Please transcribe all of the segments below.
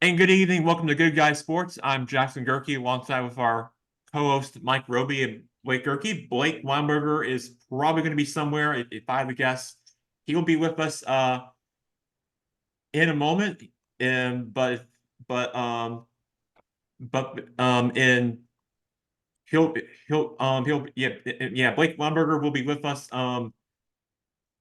And good evening. Welcome to Good Guy Sports. I'm Jackson Gerke alongside with our co-host Mike Roby and Blake Gerke. Blake Weinberger is probably going to be somewhere. If I had to guess, he will be with us in a moment. And but in he'll he'll yeah Blake Weinberger will be with us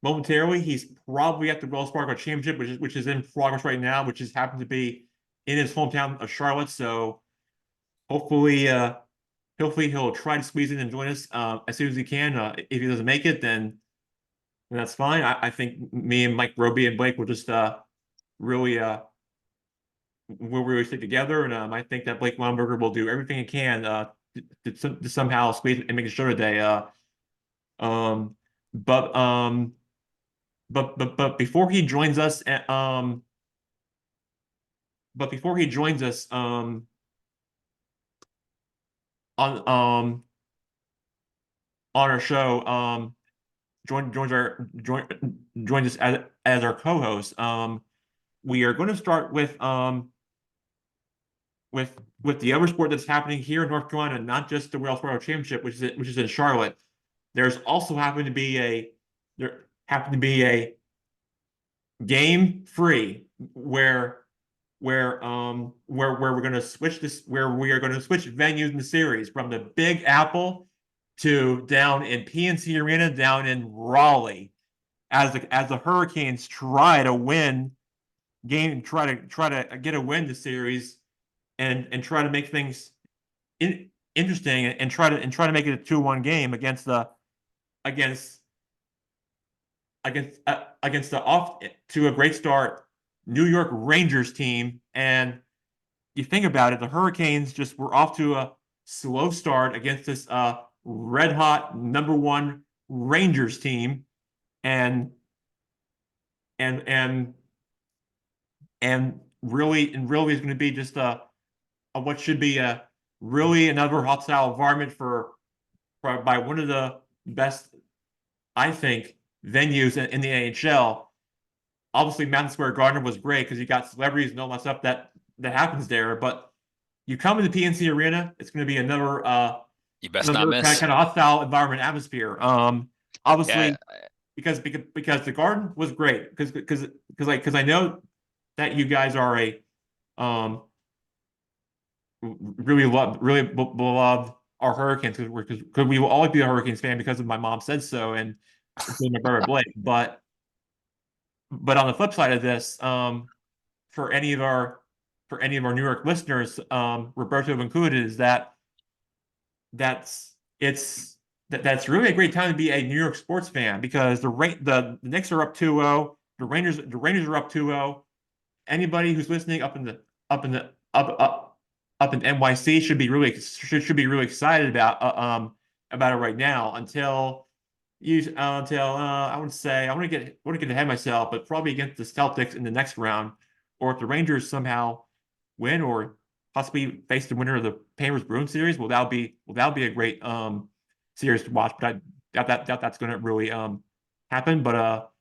momentarily. He's probably at the Wells Fargo Championship, which is in progress right now, which just happened to be in his hometown of Charlotte. So hopefully, hopefully he'll try to squeeze in and join us as soon as he can. If he doesn't make it, then that's fine. I think me and Mike Roby and Blake will just really we'll really stick together, and I think that Blake Weinberger will do everything he can to somehow squeeze and make a show today. Um, but um, but before he joins us, but before he joins us, on on our show, joins us as our co-host. We are going to start with the other sport that's happening here in North Carolina, not just the Wells Fargo Championship, which is in Charlotte. There's also happened to be a game free where we're going to switch this where we are going to switch venues in the series from the Big Apple to down in PNC Arena down in Raleigh as the Hurricanes try to get a win the series and try to make things interesting and try to make it a 2-1 game against against the off to a great start New York Rangers team. And you think about it, the Hurricanes just were off to a slow start against this red hot #1 Rangers team, and and and and really is going to be just a what should be a really another hostile environment by one of the best, I think, venues in the NHL. Obviously, Madison Square Garden was great because you got celebrities and all that stuff that happens there. But you come to the PNC Arena, it's going to be You best not another miss. kind of hostile environment atmosphere. Yeah, Obviously, because the Garden was great because I know that you guys are a um really beloved our Hurricanes because we will always be a Hurricanes fan because of my mom said so and my brother Blake. But on the flip side of this, for any of our for any of our New York listeners, Roberto included, is that's it's that's really a great time to be a New York sports fan because the Knicks are up 2-0, the Rangers are up 2-0. Anybody who's listening up in the up in NYC should be really excited about it right now until I would say I want to get ahead of myself, but probably against the Celtics in the next round, or if the Rangers somehow win or possibly face the winner of the Panthers Bruins series, that'll be a great series to watch. But I doubt that's going to really happen. But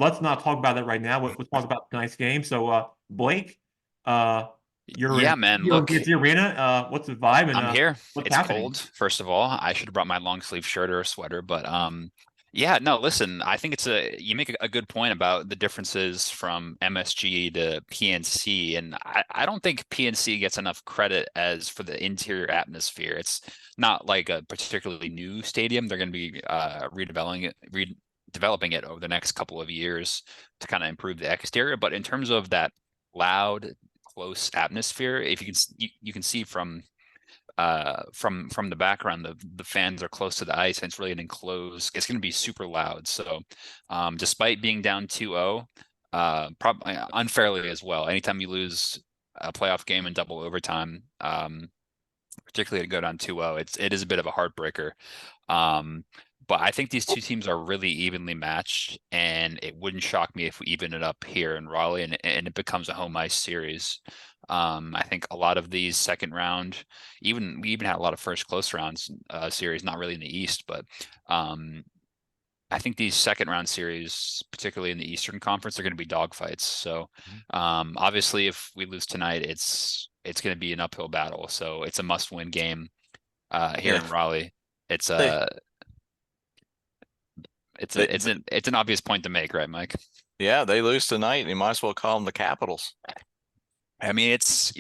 let's not talk about that right now. Let's talk about tonight's game. So Blake, uh, yeah, man. you're in Look, PNC Arena. What's the vibe and I'm here. what's It's happening? cold, first of all. I should have brought my long sleeve shirt or a sweater, but yeah, no, listen, I think you make a good point about the differences from MSG to PNC, and I don't think PNC gets enough credit as for the interior atmosphere. It's not like a particularly new stadium. They're going to be redeveloping it over the next couple of years to kind of improve the exterior, but in terms of that loud close atmosphere, if you can see from the background, the fans are close to the ice and it's really an enclosed, it's going to be super loud. So despite being down 2-0, probably unfairly as well, anytime you lose a playoff game in double overtime, particularly to go down 2-0, it is a bit of a heartbreaker. But I think these two teams are really evenly matched, and it wouldn't shock me if we even it up here in Raleigh and it becomes a home ice series. I think a lot of these second round, we even had a lot of first close rounds series, not really in the East, but I think these second round series, particularly in the Eastern Conference, are going to be dogfights. So, obviously, if we lose tonight, it's going to be an uphill battle. So it's a must-win game here Yeah. in Raleigh. It's They, a they, it's an obvious point to make, right, Mike? yeah, they lose tonight, and you might as well call them the Capitals. I mean, it's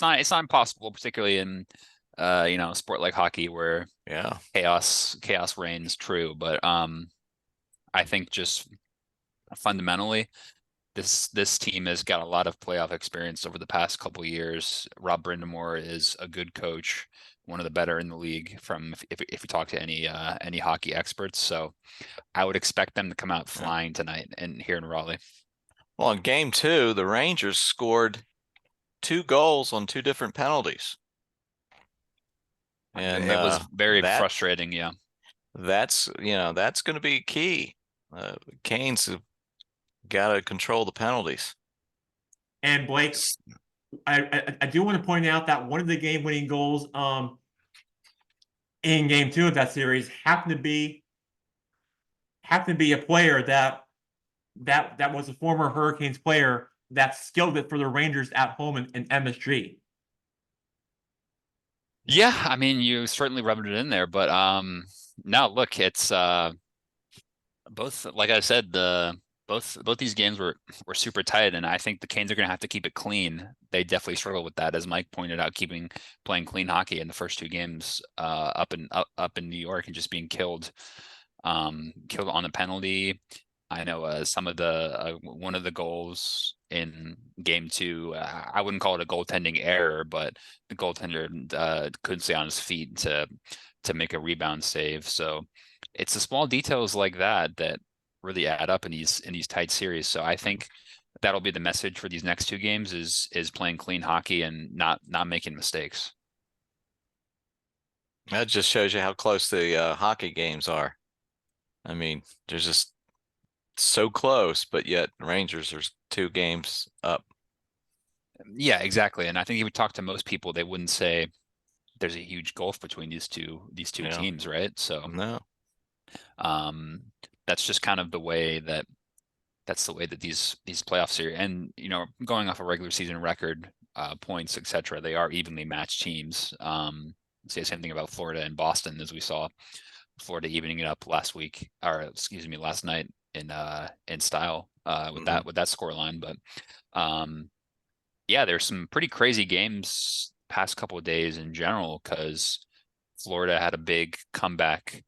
not impossible, particularly in a sport like hockey where Yeah. chaos reigns true. But I think just fundamentally, this team has got a lot of playoff experience over the past couple years. Rob Brindamore is a good coach, one of the better in the league from if you talk to any hockey experts. So I would expect them to come out flying tonight and here in Raleigh. Well, in game 2, the Rangers scored 2 goals on 2 different penalties. And it was very that frustrating. Yeah. that's going to be key. Canes have got to control the penalties. And Blake, I do want to point out that one of the game-winning goals in game 2 of that series happened to be a player that was a former Hurricanes player that skilled it for the Rangers at home in MSG. Yeah, I mean, you certainly rubbed it in there, but no, look, it's both, like I said, both these games were super tight, and I think the Canes are going to have to keep it clean. They definitely struggle with that, as Mike pointed out, playing clean hockey in the first 2 games up in New York and just being killed on the penalty. I know some of the one of the goals in game 2, I wouldn't call it a goaltending error, but the goaltender couldn't stay on his feet to make a rebound save. So it's the small details like that that really add up in these tight series. So I think that'll be the message for these next 2 games is playing clean hockey and not making mistakes. That just shows you how close the hockey games are. I mean, they're just so close, but yet Rangers are 2 games up. Yeah, exactly. And I think if we talk to most people, they wouldn't say there's a huge gulf between these two Yeah. teams, right? So No. that's just kind of the way that these playoff series, and going off a regular season record, points, etc., they are evenly matched teams. Say the same thing about Florida and Boston, as we saw Florida evening it up last night in style with that score line. But yeah, there's some pretty crazy games past couple of days in general, because Florida had a big comeback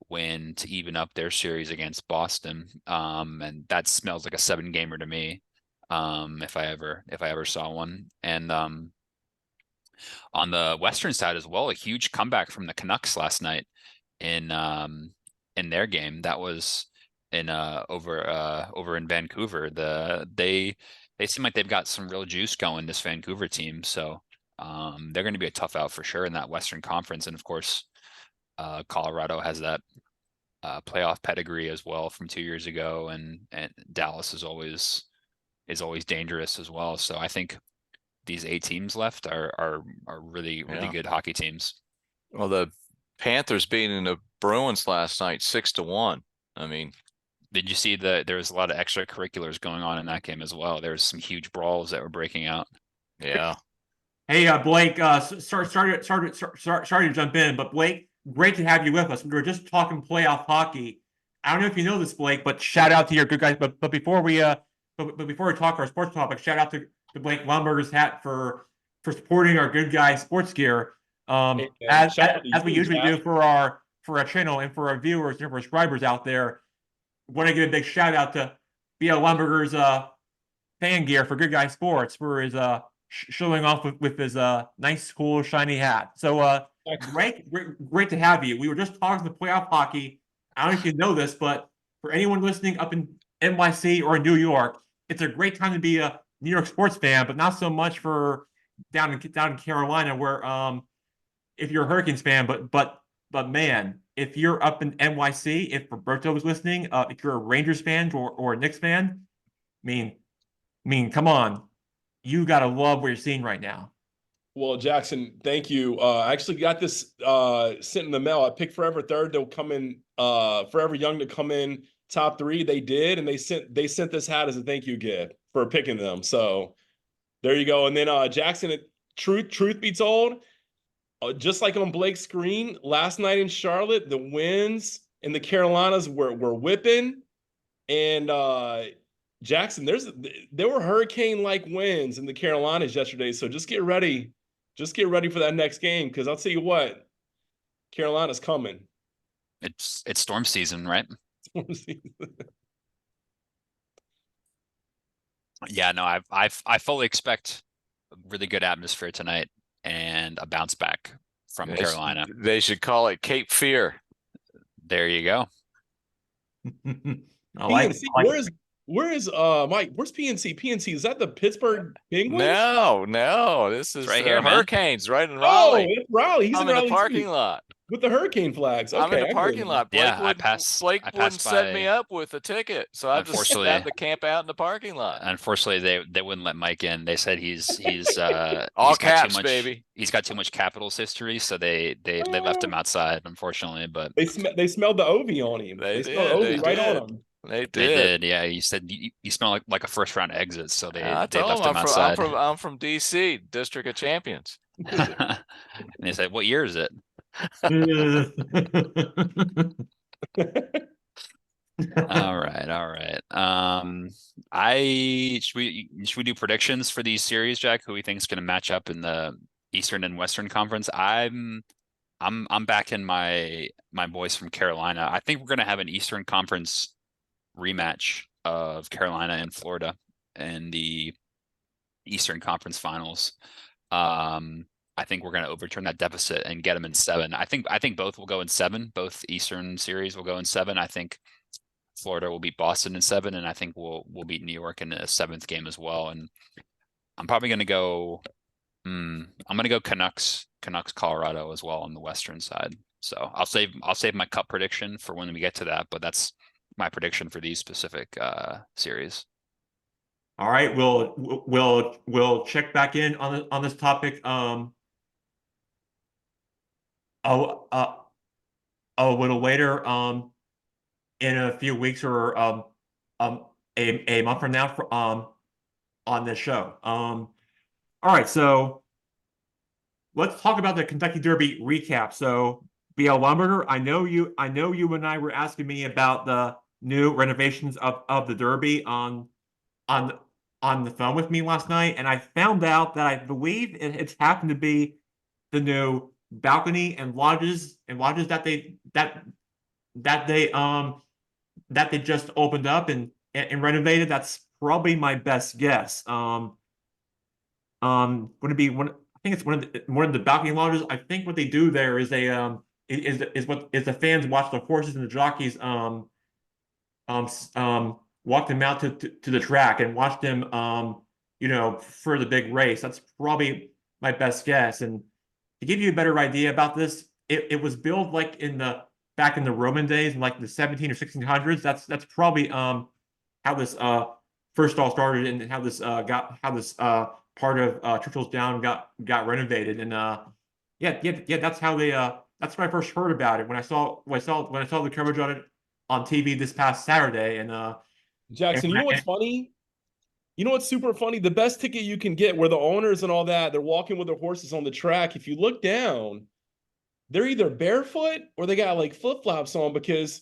win to even up their series against Boston. And that smells like a 7-gamer to me. If I ever saw one. And on the Western side as well, a huge comeback from the Canucks last night in their game. That was over in Vancouver. They seem like they've got some real juice going, this Vancouver team. So they're going to be a tough out for sure in that Western Conference. And of course, Colorado has that playoff pedigree as well from 2 years ago, and Dallas is always dangerous as well. So I think these 8 teams left are really good hockey teams. Well, the Panthers beating the Bruins last night 6-1. I mean, did you see that there was a lot of extracurriculars going on in that game as well? There was some huge brawls that were breaking out. Yeah. Hey, Blake, sorry to jump in, but Blake, great to have you with us. We were just talking playoff hockey. I don't know if you know this, Blake, but shout out to your good guys. But before we talk our sports topic, shout out to Blake Lumberger's hat for supporting our good guy sports gear. As we usually do for our channel and for our viewers and subscribers out there, want to give a big shout out to BL Lumberger's fan gear for Good Guy Sports for his showing off with his nice, cool, shiny hat. So great to have you. We were just talking the playoff hockey. I don't know if you know this, but for anyone listening up in NYC or New York, it's a great time to be a New York sports fan, but not so much for down in Carolina, where if you're a Hurricanes fan, but man, if you're up in NYC, if Roberto was listening, if you're a Rangers fan or a Knicks fan, I mean, come on, you gotta love what you're seeing right now. Well, Jackson, thank you. I actually got this sent in the mail. I picked Forever Third. They'll come in Forever Young to come in top 3. They did, and they sent this hat as a thank you gift for picking them. So there you go. And then Jackson, truth be told, just like on Blake's screen last night in Charlotte, the winds in the Carolinas were whipping, and Jackson, there were hurricane-like winds in the Carolinas yesterday. So just get ready. Just get ready for that next game, because I'll tell you what, Carolina's coming. It's storm season, right? Yeah, no, I fully expect a really good atmosphere tonight and a bounce back from Carolina. They should call it Cape Fear. There you go. I like, PNC, I like- where is Mike? Where's PNC? PNC, is that the Pittsburgh Penguins? No, this is right here, man. Hurricanes right in Oh, Raleigh. it's Raleigh. He's I'm in in Raleigh the parking too, lot. with the hurricane flags. Okay, I'm in I the get parking it. lot. Yeah, Blake I wouldn't passed set me by- up with a ticket, so I just Unfortunately- had to camp out in the parking lot. Unfortunately, they wouldn't let Mike in. They said he's All he's got caps, too much, baby. He's got too much Capitals history, so they left him outside, unfortunately. But They smelled the Ovi on him. They smelled did, Ovi they right on did. him. They they did. did, yeah. He said you smell like a first round exit, so they I they told left him him outside. I'm from DC, District of Champions. And they said, "What year is it?" All right, all right. Should we do predictions for these series, Jack? Who we think is going to match up in the Eastern and Western Conference? I'm backing my boys from Carolina. I think we're going to have an Eastern Conference rematch of Carolina and Florida in the Eastern Conference Finals. I think we're going to overturn that deficit and get them in 7. I think both will go in 7. Both Eastern series will go in 7. I think Florida will beat Boston in 7, and I think we'll beat New York in the 7th game as well. And I'm probably going to go. I'm going to go Canucks, Colorado as well on the Western side. So I'll save my cup prediction for when we get to that. But that's my prediction for these specific series. All right, we'll check back in on this topic. A little later, in a few weeks or a month from now for on this show. All right, so let's talk about the Kentucky Derby recap. So BL Lumberger, I know you and I were asking me about the new renovations of the Derby on the phone with me last night, and I found out that I believe it's happened to be the new balcony and lodges that they just opened up and renovated. That's probably my best guess. Would it be one? I think it's one of the balcony lodges. I think what they do there is they is the fans watch the horses and the jockeys walk them out to the track and watch them for the big race. That's probably my best guess. And to give you a better idea about this, it was built like back in the Roman days, in like the 17 or 1600s. That's probably how this first all started, and how this part of Churchill's Down got renovated. And that's how they that's when I first heard about it, when I saw the coverage on it on TV this past Saturday. And Jackson, you know what's funny? You know what's super funny? The best ticket you can get, where the owners and all that, they're walking with their horses on the track. If you look down, they're either barefoot or they got like flip-flops on, because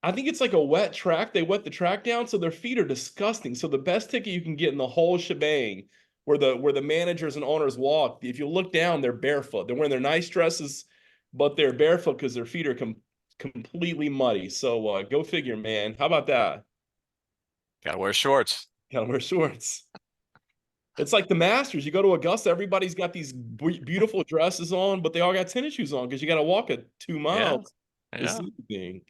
I think it's like a wet track. They wet the track down, so their feet are disgusting. So the best ticket you can get in the whole shebang, where the managers and owners walk, if you look down, they're barefoot. They're wearing their nice dresses, but they're barefoot because their feet are completely muddy. So go figure, man. How about that? Gotta wear shorts. Gotta wear shorts. It's like the Masters. You go to Augusta, everybody's got these beautiful dresses on, but they all got tennis shoes on because you got to walk 2 miles to see the thing.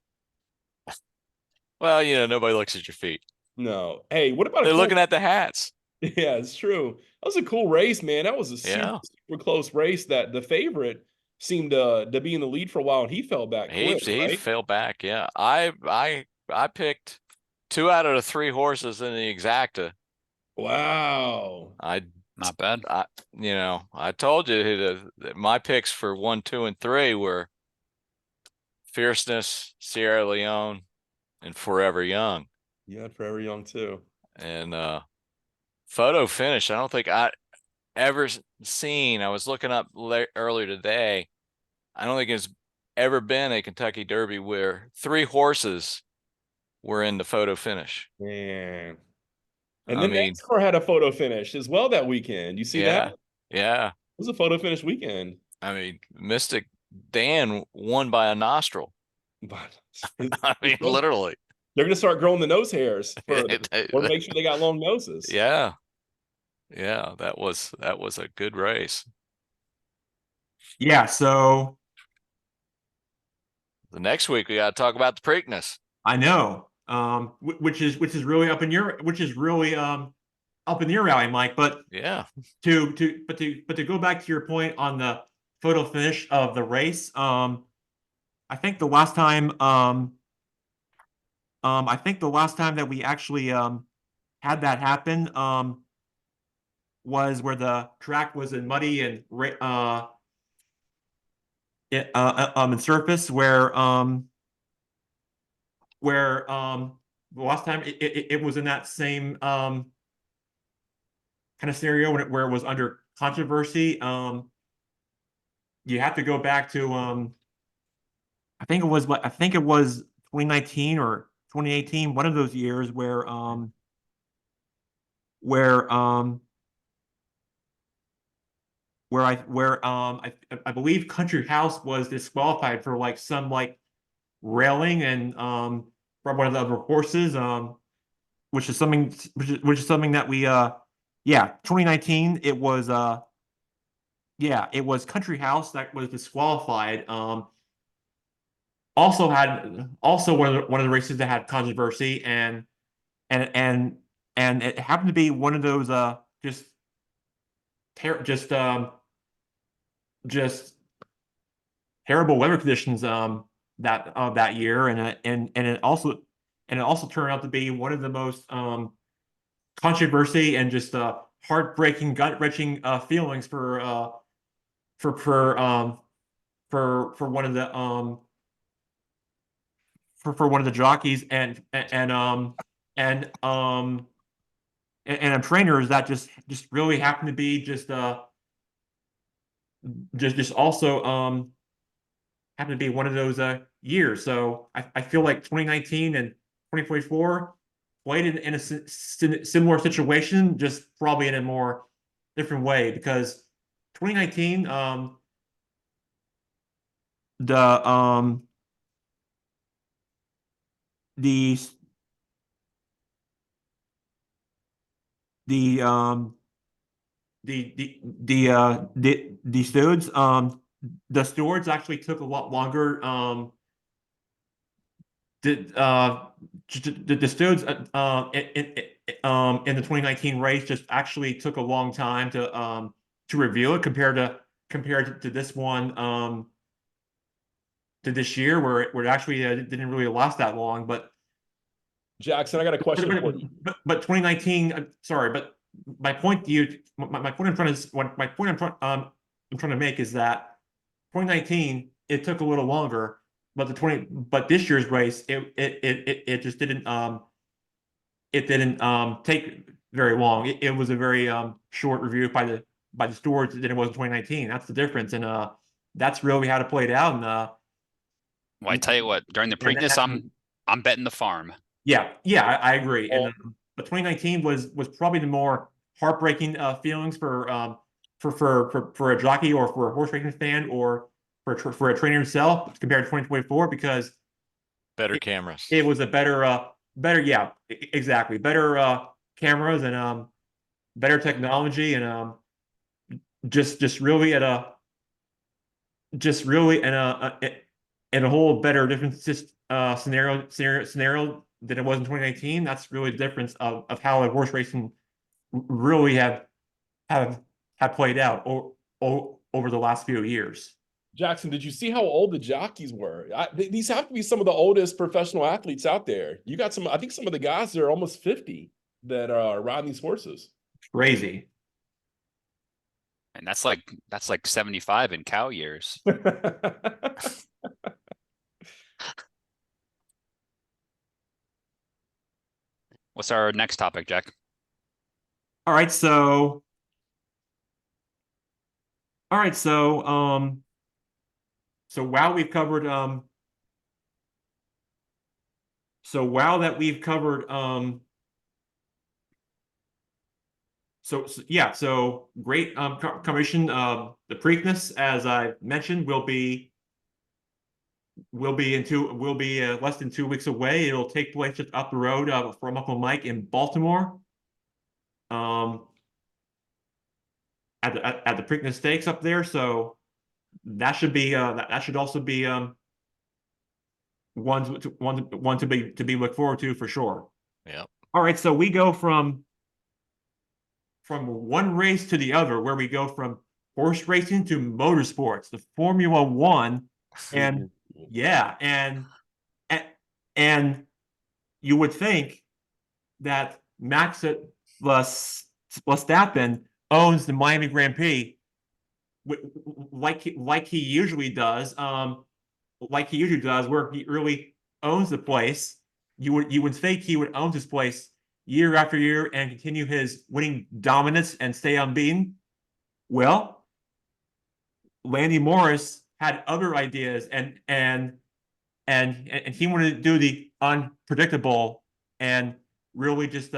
Well, nobody looks at your feet. No. Hey, what about They're looking at the hats. Yeah, it's true. That was a cool race, man. That was a super close race. That the favorite seemed to be in the lead for a while, and he fell back. He right? fell back. Yeah, I picked 2 out of the 3 horses in the exacta. Wow. I Not bad. I told you that my picks for 1, 2, and 3 were Fierceness, Sierra Leone, and Forever Young. You had Forever Young too. And Photo Finish, I don't think I ever seen. I was looking up earlier today. I don't think it's ever been a Kentucky Derby where 3 horses were in the photo finish. Man. And I then mean, NASCAR had a photo finish as well that weekend. You see that? Yeah. It was a photo finish weekend. I mean, Mystic Dan won by a nostril. But I mean, literally. they're gonna start growing the nose hairs further. Or make sure they got long noses. Yeah. Yeah, that was a good race. Yeah, so The next week we got to talk about the Preakness. I know, which is really up in your alley, Mike. But Yeah. to go back to your point on the photo finish of the race, I think the last time that we actually had that happen was where the track was in muddy and in surface where the last time it was in that same kind of scenario where it was under controversy. You have to go back to I think it was 2019 or 2018, one of those years where I believe Country House was disqualified for like some like railing and from one of the other horses, which is something that we 2019 it was it was Country House that was disqualified. Also one of the races that had controversy and it happened to be one of those just terrible weather conditions that year, and it also turned out to be one of the most controversy and just heartbreaking, gut-wrenching feelings for one of the for one of the jockeys and trainers that just really happened to be just also happened to be one of those years. So I feel like 2019 and 2024 played in a similar situation, just probably in a more different way, because 2019 the stewards actually took a lot longer the stewards in the 2019 race just actually took a long time to review it compared to this one to this year where it actually didn't really last that long. But Jackson, I got a question for you. But 2019, sorry, but my point I'm trying to make is that 2019 it took a little longer, but this year's race it just didn't take very long. It was a very short review by the stewards than it was in 2019. That's the difference, and that's really how to play it out. And well, I tell you what, during the Preakness, I'm betting the farm. Yeah, I agree. And but 2019 was probably the more heartbreaking feelings for a jockey or for a horse racing fan or for a trainer himself compared to 2024, because better cameras. It was a better exactly, better cameras and better technology and just really in a whole better different scenario than it was in 2019. That's really the difference of how horse racing really have played out over the last few years. Jackson, did you see how old the jockeys were? These have to be some of the oldest professional athletes out there. You got I think some of the guys that are almost 50 that are riding these horses. Crazy. And that's like 75 in cow years. What's our next topic, Jack? All right, so. All right, so WoW we've covered so WoW that we've covered yeah, so great commission. The Preakness, as I mentioned, will be less than 2 weeks away. It'll take place just up the road from Uncle Mike in Baltimore. At the Preakness Stakes up there, so that should be that should also be one to be looked forward to for sure. Yep. All right, so we go from one race to the other, where we go from horse racing to motorsports, the Formula One, and yeah, and you would think that Max Verstappen owns the Miami Grand Prix, like he usually does, where he really owns the place. You would think he would own this place year after year and continue his winning dominance and stay unbeaten. Well, Landy Morris had other ideas, and he wanted to do the unpredictable and really just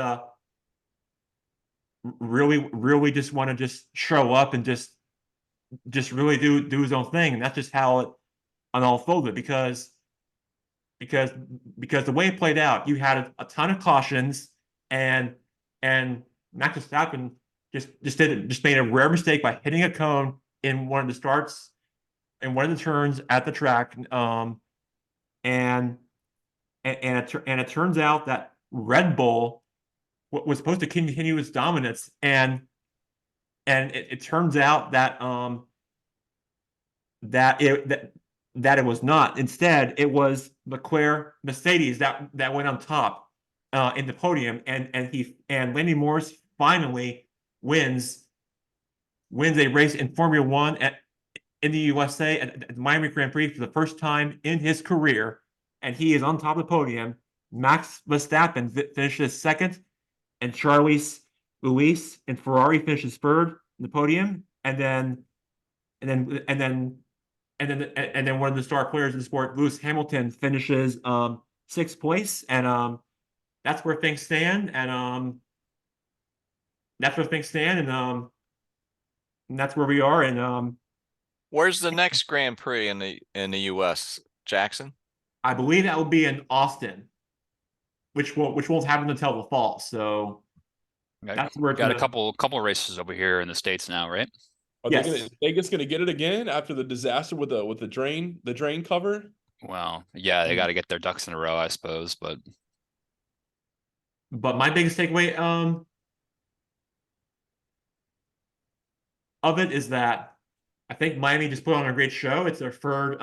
really just want to just show up and just really do his own thing. And that's just how it unfolded, because the way it played out, you had a ton of cautions, and Max Verstappen just made a rare mistake by hitting a cone in one of the starts, in one of the turns at the track, and it turns out that Red Bull was supposed to continue its dominance, and it turns out that that it was not. Instead, it was Leclerc Mercedes that went on top in the podium, and Landy Morris finally wins a race in Formula One in the USA at the Miami Grand Prix for the first time in his career, and he is on top of the podium. Max Verstappen finishes second, and Charles Louis in Ferrari finishes third in the podium, and then one of the star players in the sport, Lewis Hamilton, finishes sixth place, and that's where things stand, and that's where we are, and Where's the next Grand Prix in the US, Jackson? I believe that will be in Austin, which won't happen until the fall. So that's where it's Got a gonna- couple races over here in the States now, right? Are Yes. Vegas gonna get it again after the disaster with the drain cover? Well, yeah, they got to get their ducks in a row, I suppose, but But my biggest takeaway of it is that I think Miami just put on a great show. It's their third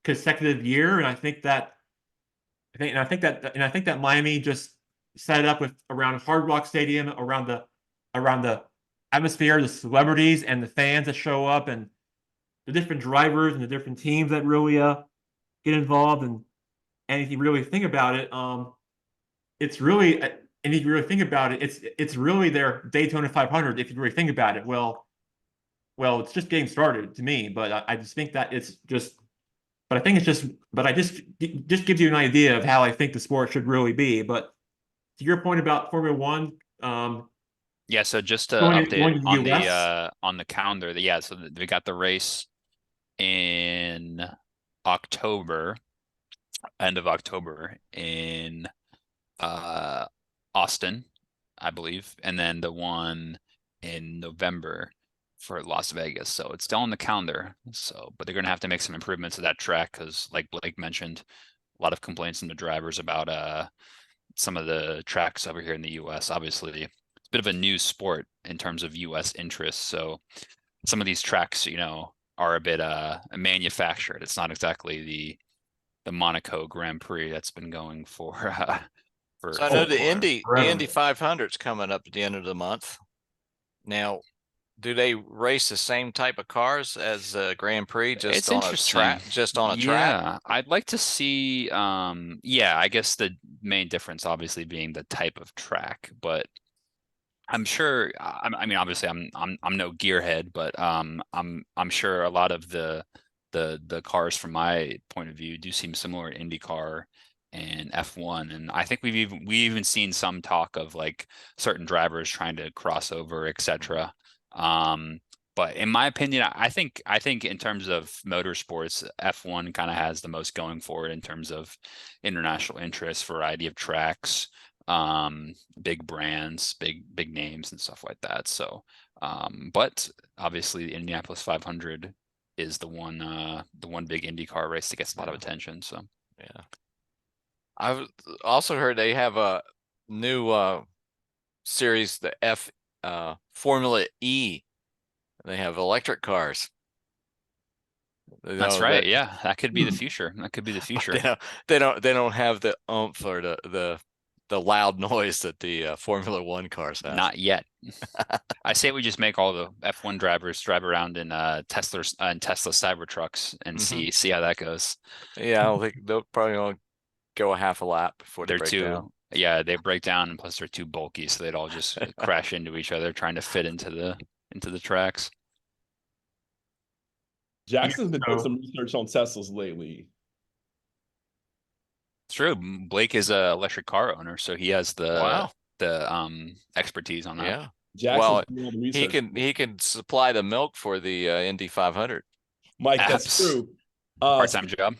consecutive year, and I think that Miami just set it up with around Hard Rock Stadium, around the atmosphere, the celebrities and the fans that show up, and the different drivers and the different teams that really get involved. And if you really think about it, it's really, and if you really think about it, it's really their Daytona 500. If you really think about it, well, it's just getting started to me. But I just think that it's just, but I think it's just, but I just gives you an idea of how I think the sport should really be. But to your point about Formula One, yeah, so just to going to update the US? on the calendar, yeah, so we got the race in October, end of October in Austin, I believe, and then the one in November for Las Vegas. So it's still on the calendar. So, but they're gonna have to make some improvements to that track because, like Blake mentioned, a lot of complaints from the drivers about some of the tracks over here in the US. Obviously, it's a bit of a new sport in terms of US interest. So some of these tracks, are a bit manufactured. It's not exactly the Monaco Grand Prix that's been going for So I know the forever. Indy 500's coming up at the end of the month. Now, do they race the same type of cars as Grand Prix, just It's on a interesting. track? Just on a track? Yeah, I'd like to see, yeah, I guess the main difference obviously being the type of track, but I'm sure, I mean, obviously I'm no gearhead, but, I'm sure a lot of the cars from my point of view do seem similar to IndyCar and F1. And I think we've even seen some talk of like certain drivers trying to cross over, etc. But in my opinion, I think in terms of motorsports, F1 kind of has the most going for it in terms of international interest, variety of tracks, big brands, big names and stuff like that. So, but obviously the Indianapolis 500 is the one big IndyCar race that gets a lot of attention. So Yeah. I've also heard they have a new series, the Formula E. They have electric cars. You that's know, right. that- Yeah, that could be the future. That could be the future. They don't have the oomph or the loud noise that the Formula One cars have. Not yet. I say we just make all the F1 drivers drive around in Tesla Cybertrucks and see how that goes. Yeah, I don't think they'll probably only go a half a lap before they They're break too, down. yeah, they break down, and plus they're too bulky, so they'd all just crash into each other trying to fit into the tracks. Jackson's been doing so- some research on Teslas lately. It's true. Blake is a electric car owner, so he has Wow. the expertise on that. Yeah. Jackson's Well, been doing the research. he can supply the milk for the Indy 500. Mike, that's Abs- true. Part-time job.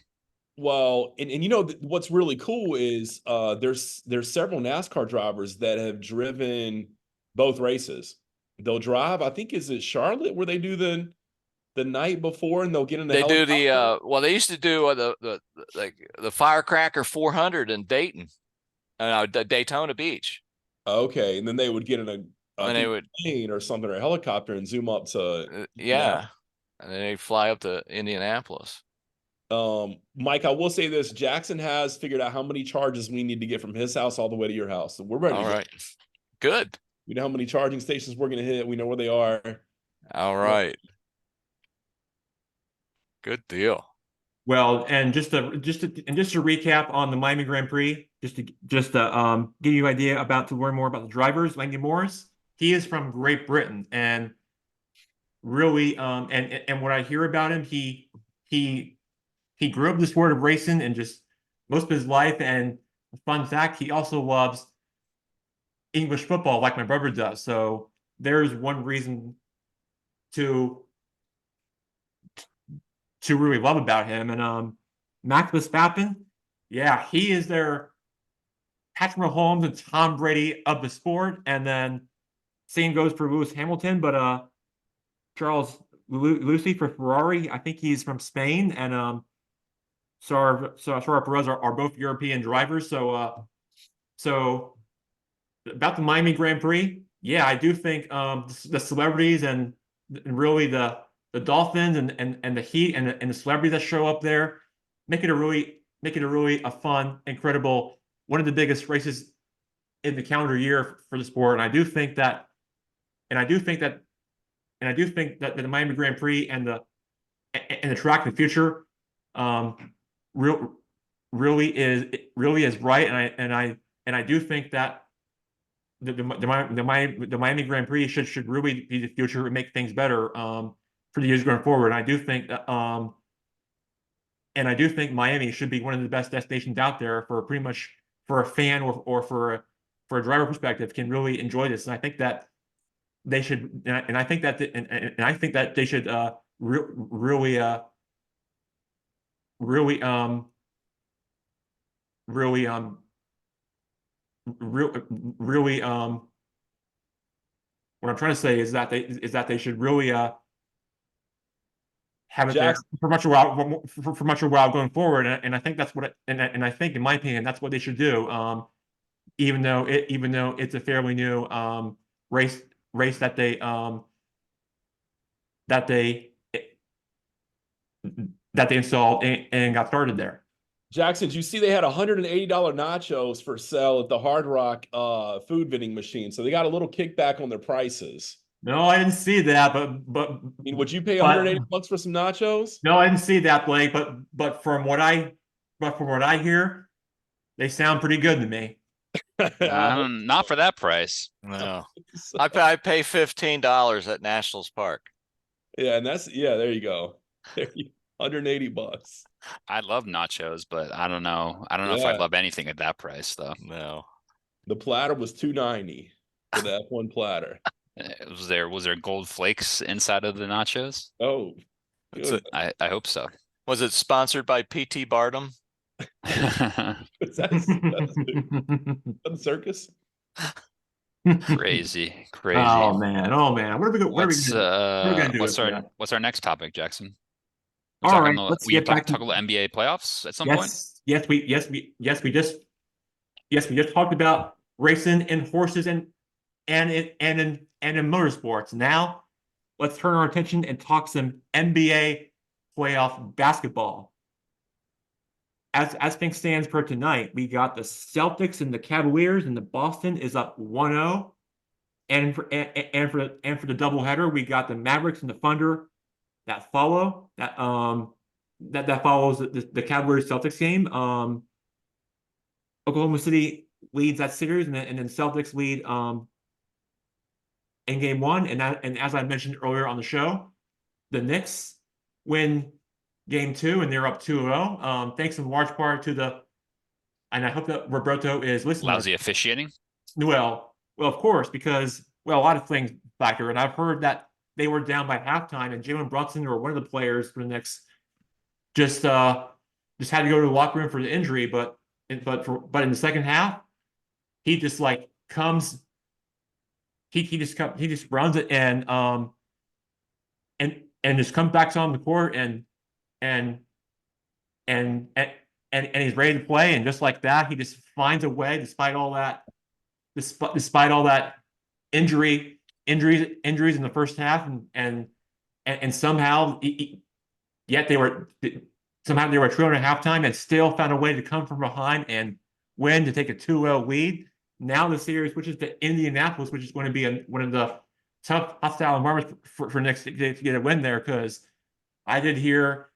Well, and you know what's really cool is there's several NASCAR drivers that have driven both races. They'll drive, I think, is it Charlotte where they do the night before and they'll get in the They do the helicopter? well, they used to do the Firecracker 400 in Dayton, Daytona Beach, Okay, and then they would get in a and they would plane or something or a helicopter and zoom up to yeah, and then they fly up to Indianapolis. Mike, I will say this, Jackson has figured out how many charges we need to get from his house all the way to your house. So we're ready. All to go. right, good. We know how many charging stations we're going to hit. We know where they are. All right, good deal. Well, and just to recap on the Miami Grand Prix, just to give you an idea to learn more about the drivers. Langley Morris, he is from Great Britain, and really, and what I hear about him, he grew up in the sport of racing and just most of his life. And fun fact, he also loves English football like my brother does. So there's one reason to really love about him. And Max Verstappen, yeah, he is their Patrick Mahomes and Tom Brady of the sport. And then same goes for Lewis Hamilton, but Charles Lucy for Ferrari, I think he's from Spain, and Sara Perez are both European drivers. So about the Miami Grand Prix, yeah, I do think the celebrities and really the Dolphins and the Heat and the celebrities that show up there make it a really a fun, incredible, one of the biggest races in the calendar year for the sport. And I do think that the Miami Grand Prix and the track in the future really is right. And I do think that the Miami Grand Prix should really be the future and make things better for the years going forward. And I do think that Miami should be one of the best destinations out there for pretty much for a fan or for a driver perspective can really enjoy this. And I think that they should, and I think that they should really what I'm trying to say is that they should really have it there for much a while going forward. And I think that's what and I think in my opinion that's what they should do. Even though it's a fairly new race that they installed and got started there. Jackson, did you see they had $180 nachos for sale at the Hard Rock food vending machine? So they got a little kickback on their prices. No, I didn't see that, but I mean, would you pay But- 180 bucks for some nachos? no, I didn't see that, Blake. But from what I hear, they sound pretty good to me. Not for that price. No, I pay $15 at Nationals Park. Yeah, and there you go. 180 bucks. I love nachos, but I don't know. I don't know if I'd Yeah. love anything at that price though. No, The platter was $2.90 for the F1 platter. Was there gold flakes inside of the nachos? Oh, It's good. I hope so. was it sponsored by PT Barnum? That's the circus. Crazy. Oh man, what are we gonna do What's with our that? what's our next topic, Jackson? All right, let's We get back to talk about NBA playoffs at some point. Yes, we just talked about racing and horses and in motorsports. Now let's turn our attention and talk some NBA playoff basketball. As things stands per tonight, we got the Celtics and the Cavaliers, and the Boston is up 1-0. And for the doubleheader, we got the Mavericks and the Thunder that follows the Cavaliers Celtics game. Oklahoma City leads that series, and then Celtics lead in game one. And as I mentioned earlier on the show, the Knicks win game two, and they're up 2-0. Thanks in large part to and I hope that Roberto is listening. Lousy officiating. Well, of course, because a lot of things factor, and I've heard that they were down by halftime, and Jalen Brunson or one of the players for the Knicks just had to go to the locker room for the injury, but in the second half, he just like comes, he just runs it and just comes back on the court and he's ready to play, and just like that, he just finds a way despite all that injuries in the first half, and somehow yet they were trailing at halftime and still found a way to come from behind and win to take a 2-0 lead. Now the series switches to Indianapolis, which is going to be one of the tough hostile environments for Knicks to get a win there, because I did hear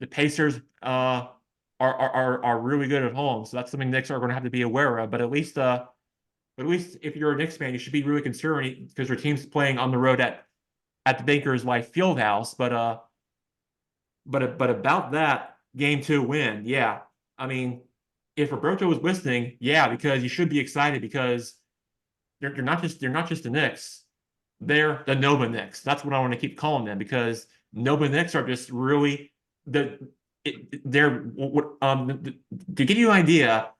the Pacers are really good at home, so that's something Knicks are going to have to be aware of. But at least if you're a Knicks fan, you should be really concerned because your team's playing on the road at the Bankers Life Fieldhouse. But about that game two win, yeah. I mean, if Roberto was listening, yeah, because you should be excited, because they're not just the Knicks, they're the Nova Knicks. That's what I want to keep calling them, because Nova Knicks are just really to give you an idea,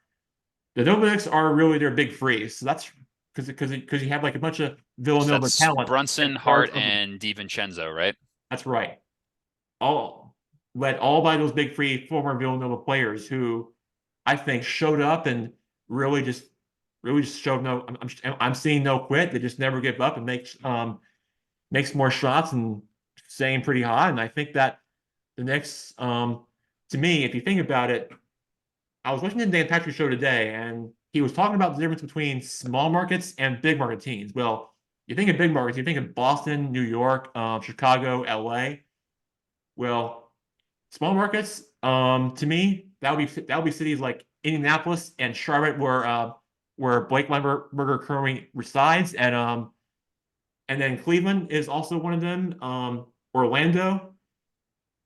the Nova Knicks are really their big freeze. So that's because you have like a bunch of Villanova That's talent. Brunson, Hart, and DiVincenzo, right? That's right. Led all by those big free former Villanova players who I think showed up and really just showed I'm seeing no quit. They just never give up and makes more shots and staying pretty hot. And I think that the Knicks, to me, if you think about it, I was watching the Dan Patrick show today, and he was talking about the difference between small markets and big market teams. Well, you think of big markets, you think of Boston, New York, Chicago, LA. Well, small markets, to me, that would be cities like Indianapolis and Charlotte, where Blake Lemberger currently resides, and then Cleveland is also one of them. Orlando,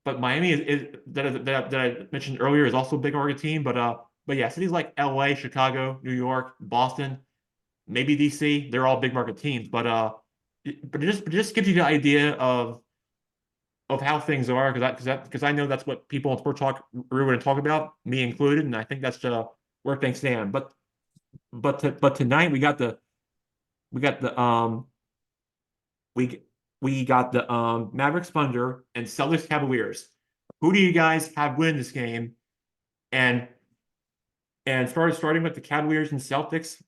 but Miami is that I mentioned earlier is also a big market team. But yeah, cities like LA, Chicago, New York, Boston, maybe DC, they're all big market teams. But it just gives you the idea of how things are, because I know that's what people in sport talk really want to talk about, me included, and I think that's where things stand. But tonight we got the Mavericks Thunder and Celtics Cavaliers. Who do you guys have win this game? And starting with the Cavaliers and Celtics,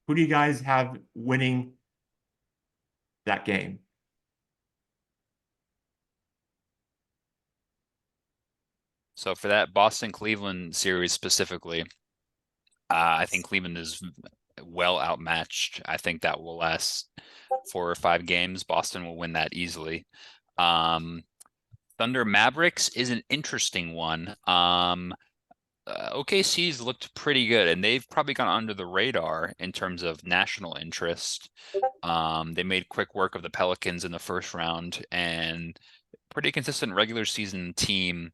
who do you guys have winning that game? So for that Boston Cleveland series specifically, I think Cleveland is well outmatched. I think that will last 4 or 5 games. Boston will win that easily. Thunder Mavericks is an interesting one. OKC's looked pretty good, and they've probably gone under the radar in terms of national interest. They made quick work of the Pelicans in the first round, and pretty consistent regular season team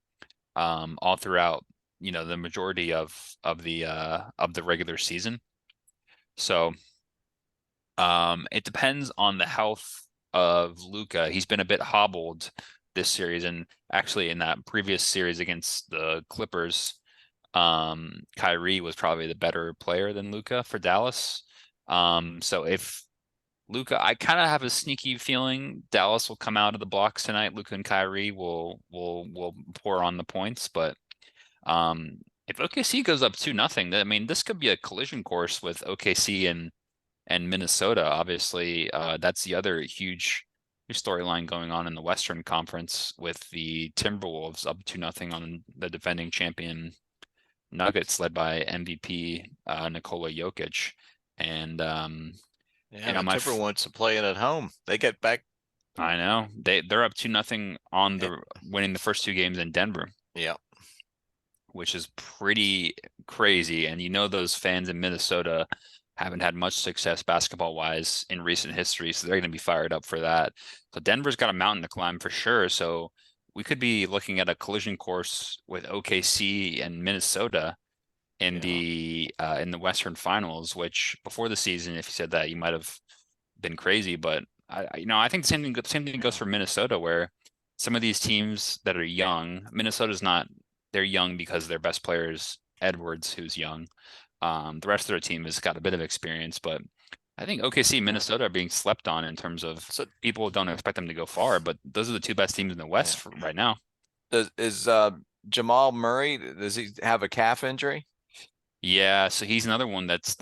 all throughout, you know, the majority of the regular season. So it depends on the health of Luka. He's been a bit hobbled this series, and actually in that previous series against the Clippers, Kyrie was probably the better player than Luka for Dallas. So if Luka, I kind of have a sneaky feeling Dallas will come out of the blocks tonight. Luka and Kyrie will pour on the points, but if OKC goes up 2-0, I mean, this could be a collision course with OKC and Minnesota. Obviously, that's the other huge storyline going on in the Western Conference with the Timberwolves up 2-0 on the defending champion Nuggets, led by MVP Nikola Jokic. And Yeah, know, the Timberwolves are playing at home. They get back. I know they're up 2-0 on the winning the first 2 games in Denver. Yeah, which is pretty crazy. And you know, those fans in Minnesota haven't had much success basketball wise in recent history, so they're going to be fired up for that. So Denver's got a mountain to climb for sure. So we could be looking at a collision course with OKC and Minnesota in the Western Finals, which before the season, if you said that, you might have been crazy. But I think the same thing goes for Minnesota, where some of these teams that are young, Minnesota's not, they're young because their best player is Edwards, who's young. The rest of their team has got a bit of experience, but I think OKC, Minnesota are being slept on in terms of, so people don't expect them to go far, but those are the 2 best teams in the West for right now. Is Jamal Murray, does he have a calf injury? Yeah, so he's another one that's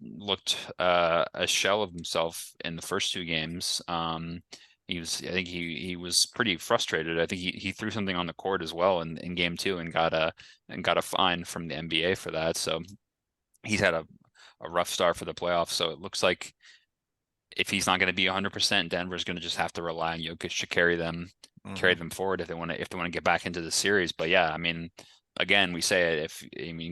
looked a shell of himself in the first 2 games. I think he was pretty frustrated. I think he threw something on the court as well in game 2 and got a fine from the NBA for that. So he's had a rough start for the playoffs. So it looks like if he's not going to be 100%, Denver's going to just have to rely on Jokic to carry them forward if they want to get back into the series. But yeah, I mean, again, we say it,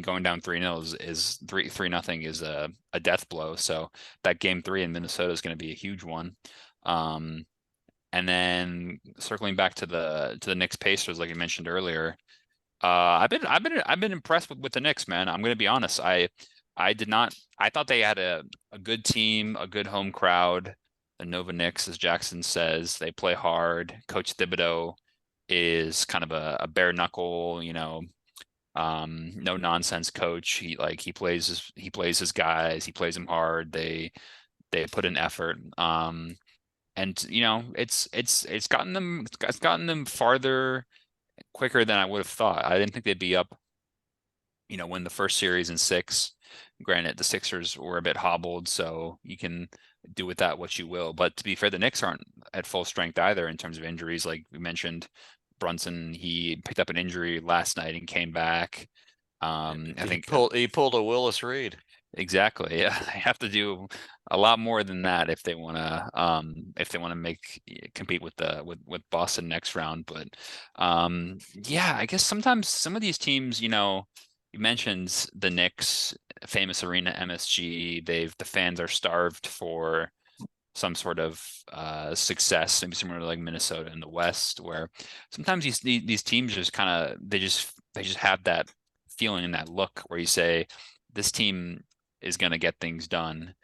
going down 3-0 is 3-0 is a death blow. So that game 3 in Minnesota is going to be a huge one. And then circling back to the Knicks Pacers, like you mentioned earlier, I've been impressed with the Knicks, man. I'm going to be honest. I thought they had a good team, a good home crowd. The Nova Knicks, as Jackson says, they play hard. Coach Thibodeau is kind of a bare knuckle, no nonsense coach. He plays his guys. He plays them hard. They put in effort. And it's gotten them farther quicker than I would have thought. I didn't think they'd be up, win the first series in 6. Granted, the Sixers were a bit hobbled, so you can do with that what you will. But to be fair, the Knicks aren't at full strength either in terms of injuries. Like we mentioned, Brunson, he picked up an injury last night and came back. I think he pulled a Willis Reed. Exactly. Yeah, they have to do a lot more than that if they want to compete with Boston next round. But yeah, I guess sometimes some of these teams, you mentioned the Knicks, famous arena, MSG. The fans are starved for some sort of success, maybe similar to like Minnesota in the West, where sometimes these teams just they just have that feeling and that look where you say this team is going to get things done,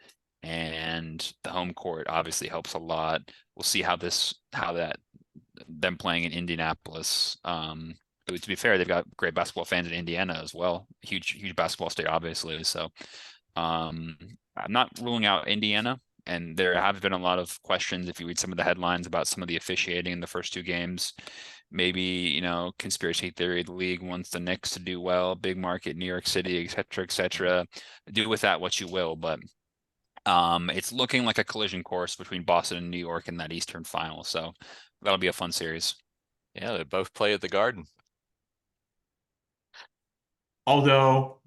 and the home court obviously helps a lot. We'll see how them playing in Indianapolis. But to be fair, they've got great basketball fans in Indiana as well. Huge basketball state, obviously. So I'm not ruling out Indiana. And there have been a lot of questions if you read some of the headlines about some of the officiating in the first 2 games. Maybe, conspiracy theory, the league wants the Knicks to do well, big market, New York City, et cetera, et cetera. Do with that what you will. But it's looking like a collision course between Boston and New York in that Eastern final. So that'll be a fun series. Yeah, they both play at the Garden. Although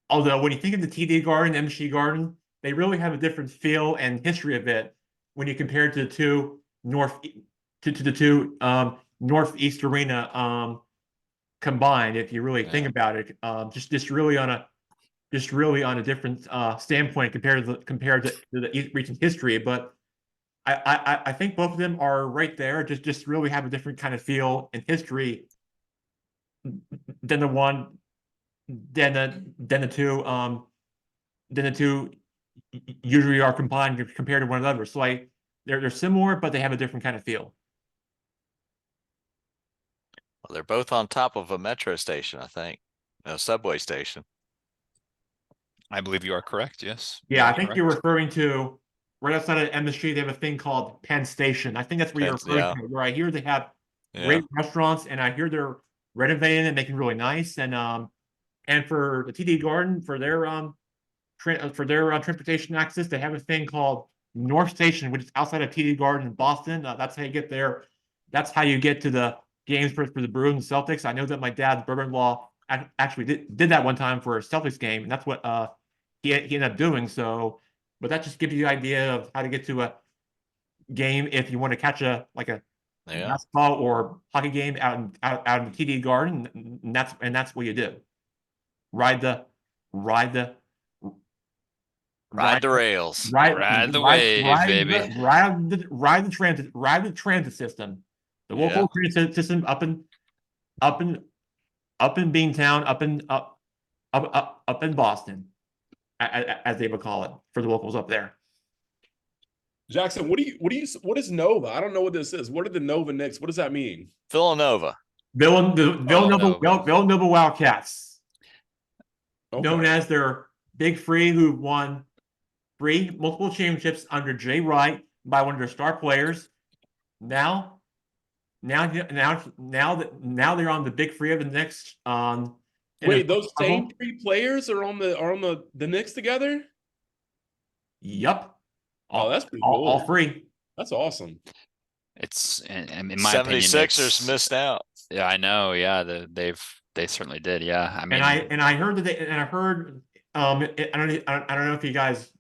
when you think of the TD Garden, MSG Garden, they really have a different feel and history of it when you compare it to the two Northeast Arena combined. If you really think Yeah. about it, just really on a different standpoint compared to the recent history. But I think both of them are right there. Just really have a different kind of feel and history than the one than the two usually are combined compared to one another. So like they're similar, but they have a different kind of feel. Well, they're both on top of a metro station, I think. A subway station. I believe you are correct. Yes. Yeah, I You're think you're correct. referring to right outside of MSG. They have a thing called Penn Station. I think that's where you're referring Yeah. to. Where I hear they have Yeah. great restaurants, and I hear they're renovating and making really nice. And for the TD Garden for their transportation access, they have a thing called North Station, which is outside of TD Garden in Boston. That's how you get there. That's how you get to the games for the Bruins and Celtics. I know that my dad's brother-in-law actually did that one time for a Celtics game, and that's what he ended up doing. So, but that just gives you the idea of how to get to a game if you want to catch a Yeah. basketball or hockey game out in the TD Garden, and that's what you do. Ride the Ride the rails. Ride the wave, baby. ride the transit system. The local transit system up in Beantown, up in Boston, as they would call it for the locals up there. Jackson, what is Nova? I don't know what this is. What are the Nova Knicks? What does that mean? Villanova. Villanova Wildcats, Okay. known as their Big Three, who won multiple championships under Jay Wright by one of their star players. Now they're on the Big Three of the Knicks. Wait, those same three players are on the Knicks together? Yup. Oh, that's pretty cool. All three. That's awesome. It's in my opinion, 76ers missed out. Yeah, I know. Yeah, they certainly did. Yeah, I mean, I heard that I heard I don't know if you guys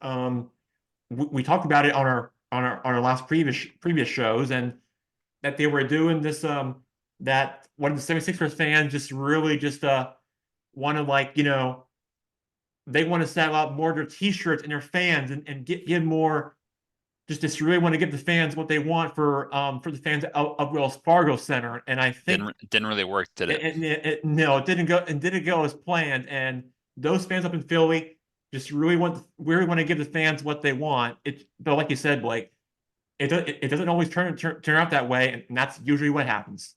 we talked about it on our last previous shows, and that they were doing this that one of the 76ers fans just really just want to, like, you know, they want to sell out more of their t-shirts and their fans and give more, just really want to give the fans what they want for the fans of Wells Fargo Center. And I think didn't really work, did it? No, it didn't go as planned. And those fans up in Philly just really want to give the fans what they want. But like you said, Blake, it doesn't always turn out that way, and that's usually what happens.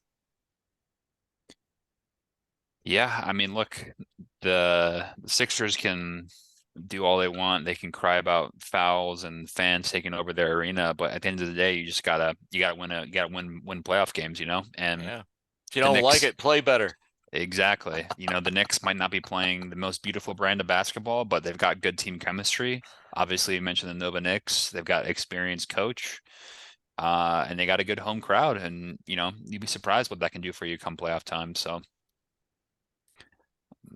Yeah, I mean, look, the Sixers can do all they want. They can cry about fouls and fans taking over their arena, but at the end of the day, you gotta win playoff games, you know? And if you don't like it, play better. Exactly. You know, the Knicks might not be playing the most beautiful brand of basketball, but they've got good team chemistry. Obviously, you mentioned the Nova Knicks. They've got experienced coach, and they got a good home crowd. And, you know, you'd be surprised what that can do for you come playoff time. So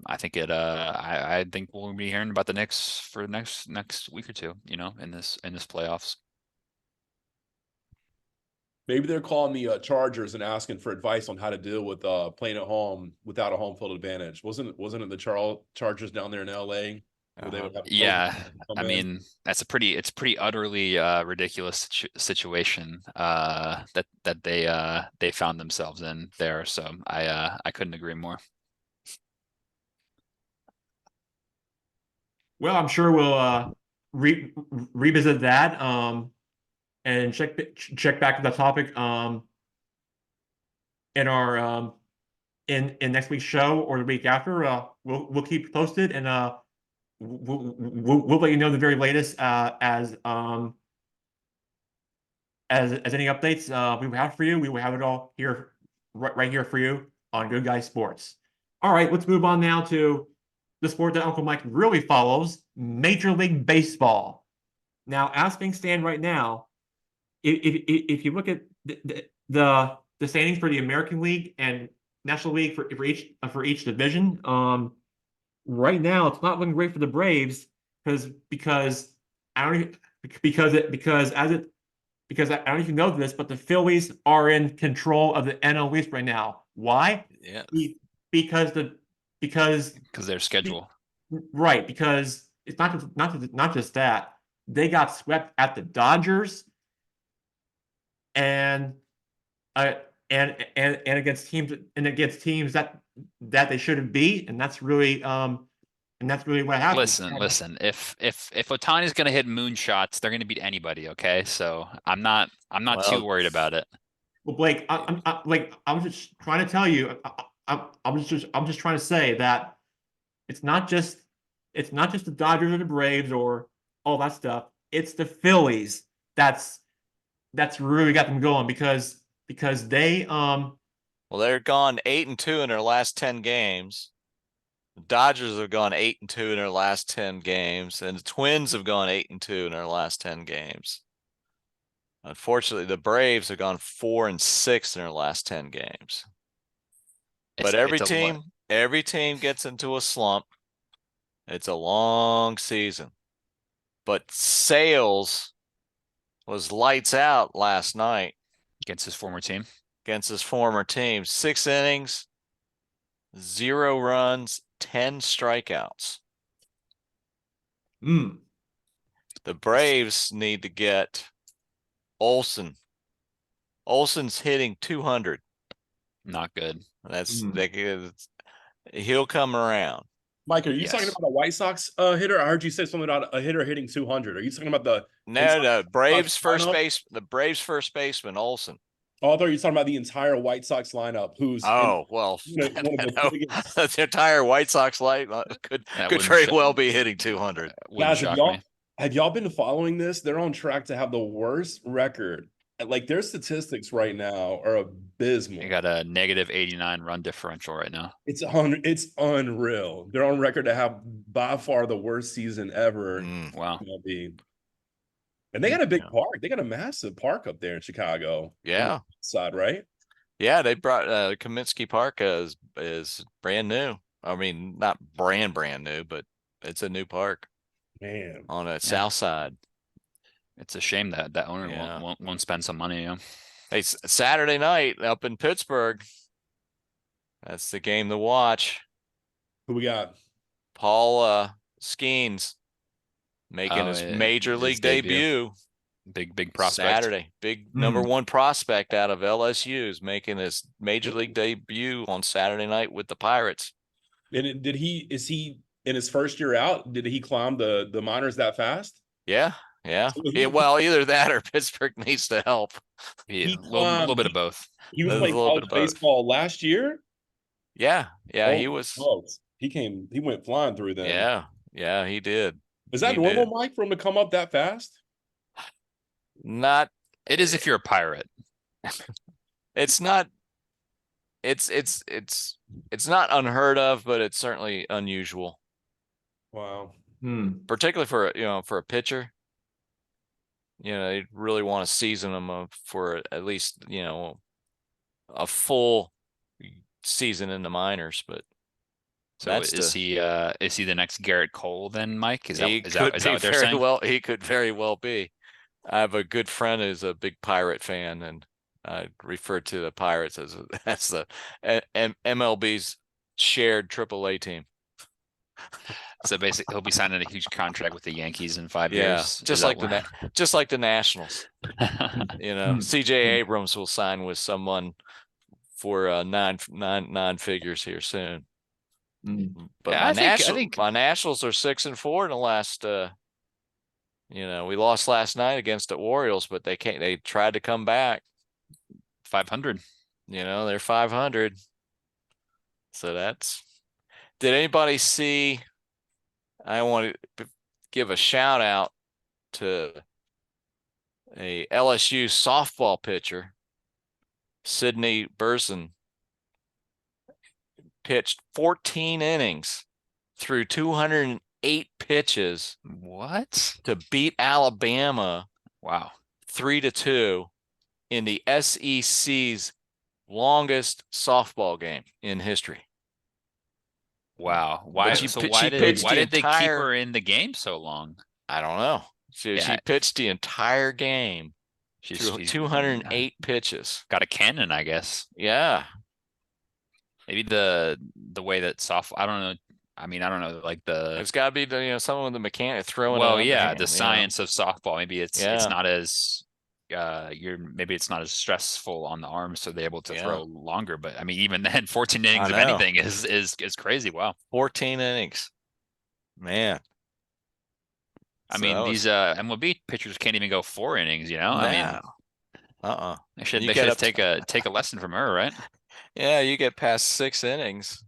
I think I think we'll be hearing about the Knicks for next week or two, you know, in this playoffs. Maybe they're calling the Chargers and asking for advice on how to deal with playing at home without a home field advantage. Wasn't it the Chargers down there in LA? Yeah, I mean, it's pretty utterly ridiculous situation that they found themselves in there. So I couldn't agree more. Well, I'm sure we'll revisit that and check back to the topic in our in next week's show or the week after. We'll keep posted, and we'll let you know the very latest as any updates we have for you. We will have it all here right here for you on Good Guy Sports. All right, let's move on now to the sport that Uncle Mike really follows, Major League Baseball. Now, as things stand right now, if you look at the standings for the American League and National League for each division, right now it's not looking great for the Braves because I don't even, because I don't know if you know this, but the Phillies are in control of the NL East right now. Why? Yeah. Because Because their schedule. right, because it's not just that. They got swept at the Dodgers and uh and against teams that they shouldn't beat, and that's really what happened. Listen. If Ohtani's gonna hit moonshots, they're gonna beat anybody. Okay, so I'm not too Well, worried about it. Well, Blake, I'm just trying to tell you, I'm just trying to say that it's not just the Dodgers or the Braves or all that stuff. It's the Phillies that's really got them going because they Well, they're gone 8-2 in their last 10 games. The Dodgers have gone 8-2 in their last 10 games, and the Twins have gone 8-2 in their last 10 games. Unfortunately, the Braves have gone 4-6 in their last 10 games. But every team gets into a slump. It's a long season. But Sales was lights out last night Against his former team. against his former team. 6 innings, 0 runs, 10 strikeouts. The Braves need to get Olson. Olson's hitting 200. Not good. He'll come around. Mike, are you talking Yes. about a White Sox hitter? I heard you say something about a hitter hitting 200. Are you talking about the No, Braves first lineup? the Braves first baseman Olson. Oh, I thought you were talking about the entire White Sox lineup, who's Oh, well, one of the biggest. the entire White Sox could wouldn't very shock- well be hitting 200. Wouldn't Guys, have shock me. y'all been following this? They're on track to have the worst record. Like their statistics right now are abysmal. They got a negative 89 run differential right now. It's unreal. They're on record to have by far the worst season ever. Wow. MLB. And they got a big Yeah. park. They got a massive park up there in Chicago. Yeah. Side, right? Yeah, they brought Kaminsky Park is brand new. I mean, not brand new, but it's a new park Man. on the south side. It's a shame that owner Yeah. won't spend some money. Yeah. Hey, Saturday night up in Pittsburgh. That's the game to watch. Who we got? Paul Skeens making his yeah, major his league debut. debut. Big prospect. Saturday. Big number 1 prospect out of LSU is making his major league debut on Saturday night with the Pirates. And is he in his first year out? Did he climb the minors that fast? Yeah. Well, either that or Pittsburgh needs to help. Yeah, He a little bit of both. He was There's a playing little college bit of both. baseball last year. Yeah, he Oh, was. oh, he went flying through them. Yeah, he did. Is that He normal, did. Mike, for him to come up that fast? Not. It is if you're a Pirate. It's not. It's not unheard of, but it's certainly unusual, Wow. particularly for a pitcher. They really want to season them for at least a full season in the minors. But So is he the next Garrett Cole then, Mike? Is that what they're saying? Well, he could very well be. I have a good friend who's a big Pirate fan, and I refer to the Pirates as the MLB's shared AAA team. So basically, he'll be signing a huge contract with the Yankees in 5 Yeah, years. just like the Nationals. CJ Abrams will sign with someone for nine figures here soon. But Yeah, I think my Nationals are 6-4 in the last. We lost last night against the Orioles, but they tried to come back. 500. They're 500. So did anybody see? I want to give a shout out to a LSU softball pitcher, Sidney Burson. Pitched 14 innings through 208 pitches. What? To beat Alabama. Wow. 3-2 in the SEC's longest softball game in history. Wow. Why But did they keep entire- her in the game so long? I don't know. She Yeah. pitched the entire game through She's 208 pitches. got a cannon, I guess. Yeah. Maybe the way that soft, I don't know. I mean, I don't know, like It's got to be someone with the mechanic throwing. well, it yeah, underhand, the science of softball. Maybe it's Yeah. not as maybe it's not as stressful on the arms, so they're able to Yeah. throw longer. But I mean, even then, 14 innings of know. anything is crazy. Wow. 14 innings. Man. I So mean, that these was- MLB pitchers can't even go 4 innings, you know? I mean, No. they should You they get should up to- take a lesson from her, right? Yeah, you get past 6 innings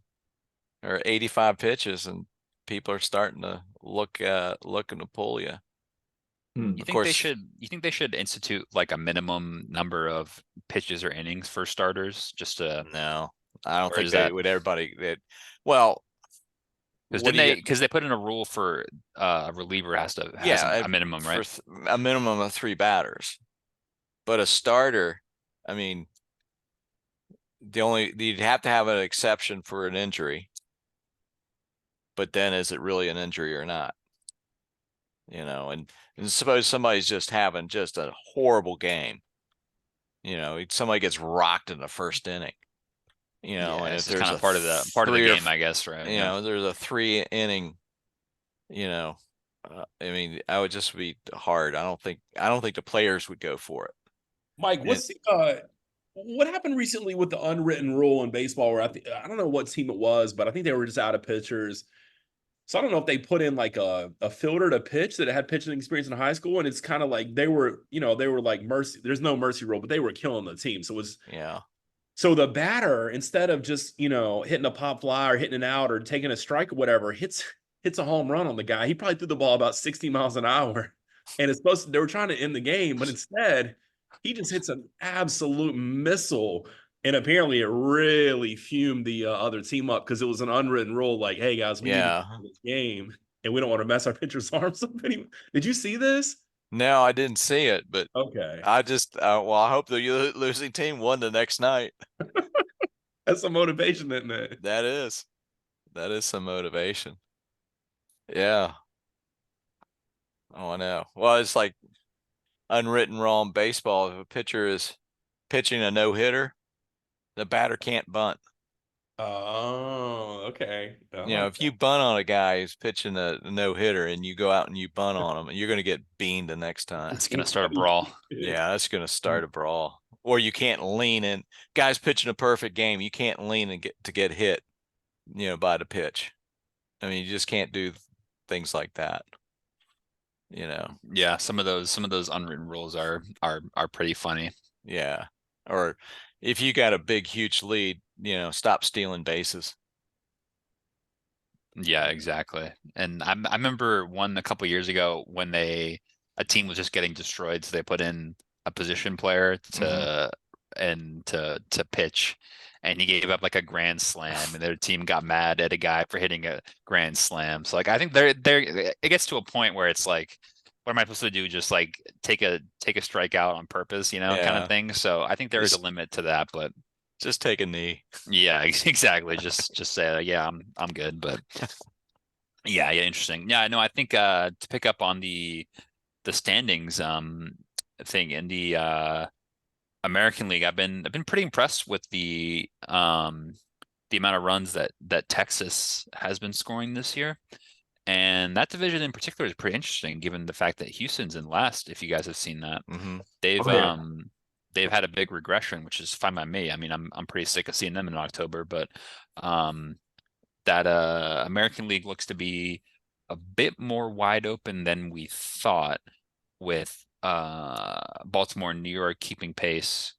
or 85 pitches and people are starting to looking to pull you. Hmm. You Of think course. you think they should institute like a minimum number of pitches or innings for starters just to No, I don't Or think is they that- would everybody that well because what didn't do you they get- because they put in a rule for a reliever has yeah, a minimum, for right? a minimum of 3 batters. But a starter, I mean, you'd have to have an exception for an injury. But then is it really an injury or not? And suppose somebody's just having just a horrible game. Somebody gets rocked in the first inning. Yeah, and it's if there's kind a of part of the three or game, I guess, right? Yeah. there's a 3 inning, I mean, I would just be hard. I don't think the players would go for it. Mike, what happened recently with the unwritten rule in baseball where I don't know what team it was, but I think they were just out of pitchers. So I don't know if they put in like a fielder to pitch that had pitching experience in high school, and it's kind of like they were like mercy. There's no mercy rule, but they were killing the team. So it was Yeah. so the batter, instead of just hitting a pop fly or hitting an out or taking a strike or whatever, hits a home run on the guy. He probably threw the ball about 60 miles an hour, and they were trying to end the game, but instead he just hits an absolute missile. And apparently it really fumed the other team up because it was an unwritten rule like, hey, guys, we need to win this game, and we don't want to mess our pitcher's arms up anymore. Did you see this? No, I didn't see it, but Okay. I just I hope the losing team won the next night. That's some motivation, isn't it? That is some motivation. Yeah. Oh, I know. Well, it's like unwritten rule in baseball. If a pitcher is pitching a no-hitter, the batter can't bunt. Oh, okay. If you bunt on a guy who's pitching a no-hitter and you go out and you bunt on him, you're going to get beamed the next time. It's gonna start a brawl. Yeah, that's going to start a brawl. Or you can't lean in. Guys pitching a perfect game, you can't lean and get hit, by the pitch. I mean, you just can't do things like that. Yeah, some of those unwritten rules are pretty funny. Yeah. Or if you got a big, huge lead, stop stealing bases. Yeah, exactly. And I remember one a couple years ago when a team was just getting destroyed, so they put in a position player to pitch, and he gave up like a grand slam, and their team got mad at a guy for hitting a grand slam. So like I think it gets to a point where it's like, what am I supposed to do? Just like take a strikeout on purpose, kind Yeah. of thing. So I think there is a Just- limit to that, but Just take a knee. yeah, exactly. Just say, yeah, I'm good. But yeah, interesting. Yeah, no, I think to pick up on the standings thing in the American League, I've been pretty impressed with the amount of runs that Texas has been scoring this year. And that division in particular is pretty interesting, given the fact that Houston's in last. If you guys have seen that, Mm-hmm. they've had a big regression, which is fine by me. I mean, I'm pretty sick of seeing them in October, but that American League looks to be a bit more wide open than we thought, with Baltimore and New York keeping pace.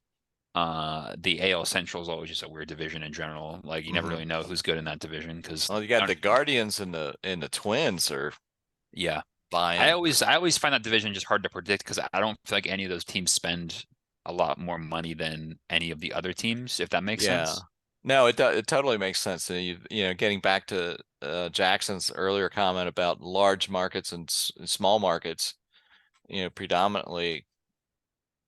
The AL Central is always just a weird division in general. Like you never Mhm. really know who's good in that division because Well, you got the Guardians and the Twins are yeah. buying. I always find that division just hard to predict because I don't feel like any of those teams spend a lot more money than any of the other teams, if that makes sense. No, it totally makes sense. And getting back to Jackson's earlier comment about large markets and small markets, predominantly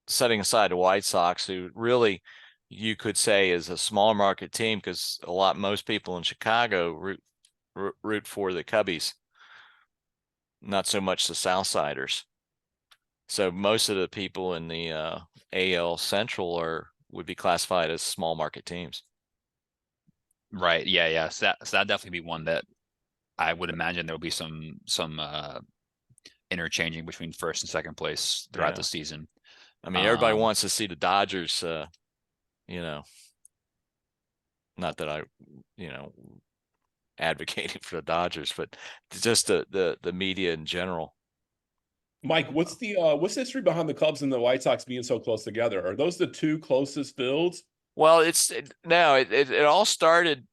setting aside the White Sox, who really you could say is a small market team because most people in Chicago root for the Cubbies, not so much the Southsiders. So most of the people in the AL Central would be classified as small market teams. Right. Yeah. Yeah. So that'd definitely be one that I would imagine there'll be some interchanging between first and second place throughout Yeah. the season. I mean, everybody Um, wants to see the Dodgers, you know, not that I, you know, advocating for the Dodgers, but just the media in general. Mike, what's the history behind the Cubs and the White Sox being so close together? Are those the two closest fields? Well, it all started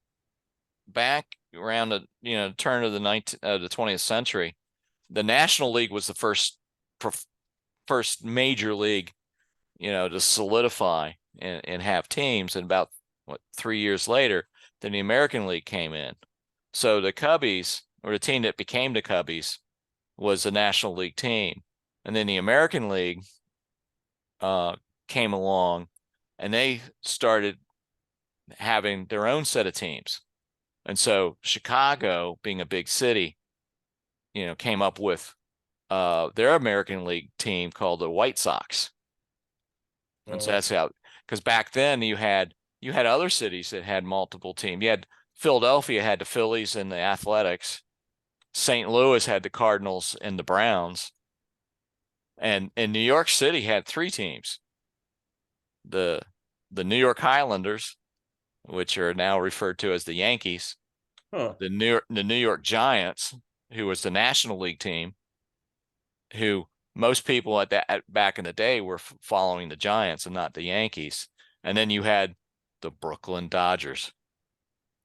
back around the turn of the 20th century. The National League was the first major league, to solidify and have teams. And about 3 years later, then the American League came in. So the Cubbies, or the team that became the Cubbies, was a National League team. And then the American League came along, and they started having their own set of teams. And so Chicago, being a big city, came up with their American League team called the White Sox. And so that's how, because back then you had other cities that had multiple teams. You had Philadelphia had the Phillies and the Athletics. St. Louis had the Cardinals and the Browns. And New York City had 3 teams. The New York Highlanders, which are now referred to as the Yankees. The New York Giants, who was the National League team, who most people back in the day were following the Giants and not the Yankees. And then you had the Brooklyn Dodgers.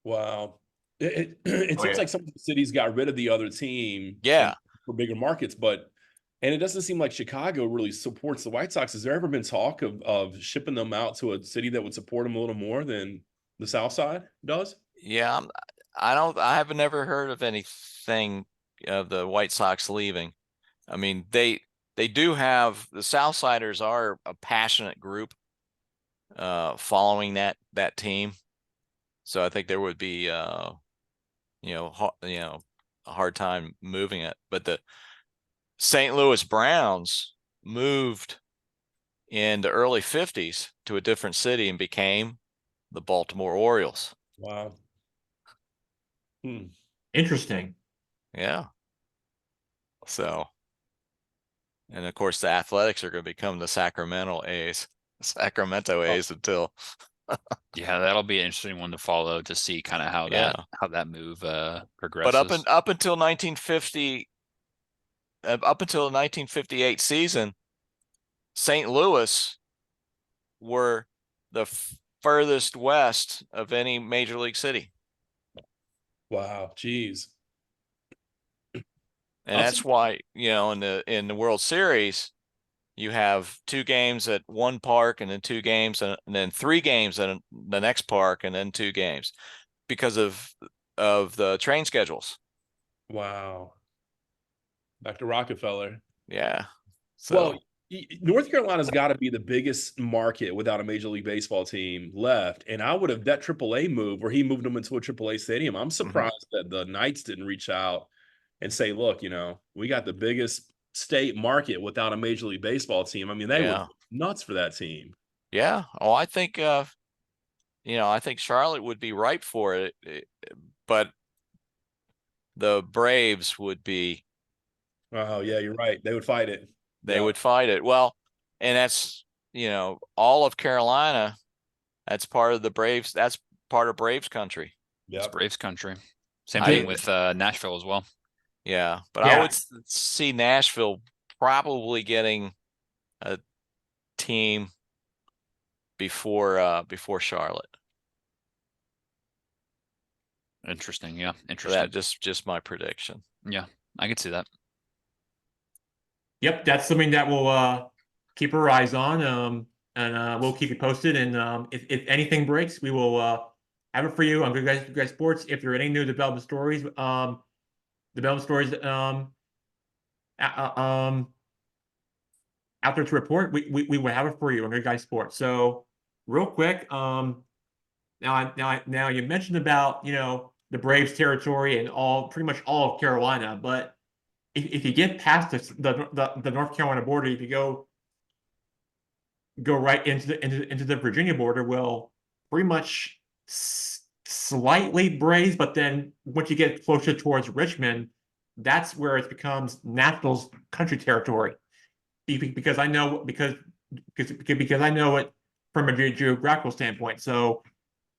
Wow. It seems like some of the cities got rid of the other team. Yeah. For bigger markets, and it doesn't seem like Chicago really supports the White Sox. Has there ever been talk of shipping them out to a city that would support them a little more than the South Side does? Yeah. I haven't never heard of anything of the White Sox leaving. I mean, they do have, the Southsiders are a passionate group following that team. So I think there would be a hard time moving it. But the St. Louis Browns moved in the early 50s to a different city and became the Baltimore Orioles. Wow. Interesting. Yeah. So, and of course, the Athletics are going to become the Sacramento A's until. Yeah, that'll be an interesting one to follow to see kind of how that move progresses. But up until 1950, up until the 1958 season, St. Louis were the furthest west of any major league city. Wow, geez. And that's why, in the World Series, you have 2 games at one park, and then 2 games, and then 3 games at the next park, and then 2 games, because of the train schedules. Wow. Back to Rockefeller. Yeah. So, well, North Carolina's got to be the biggest market without a Major League Baseball team left. And I would have, that AAA move where he moved them into a AAA stadium, I'm surprised that the Knights didn't reach out and say, look, we got the biggest state market without a Major League Baseball team. I mean, they were nuts for that team. Yeah. Oh, I think, I think Charlotte would be ripe for it, but the Braves would be. Oh, yeah, you're right. They would fight it. They would fight it. Well, and that's, all of Carolina. That's part of the Braves. That's part of Braves country. Yeah, it's Braves country. Same thing with Nashville as well. Yeah, but I would see Nashville probably getting a team before Charlotte. Interesting. Yeah, interesting. That just my prediction. Yeah, I could see that. Yep, that's something that we'll keep our eyes on, and we'll keep you posted. And if anything breaks, we will have it for you on Good Guys Sports. If there are any new development stories, out there to report, we will have it for you on Good Guys Sports. So real quick, now you mentioned about the Braves territory and pretty much all of Carolina, but if you get past the North Carolina border, if you go right into the Virginia border, will pretty much slightly Braves, but then once you get closer towards Richmond, that's where it becomes Nationals country territory. Because I know because I know it from a geographical standpoint. So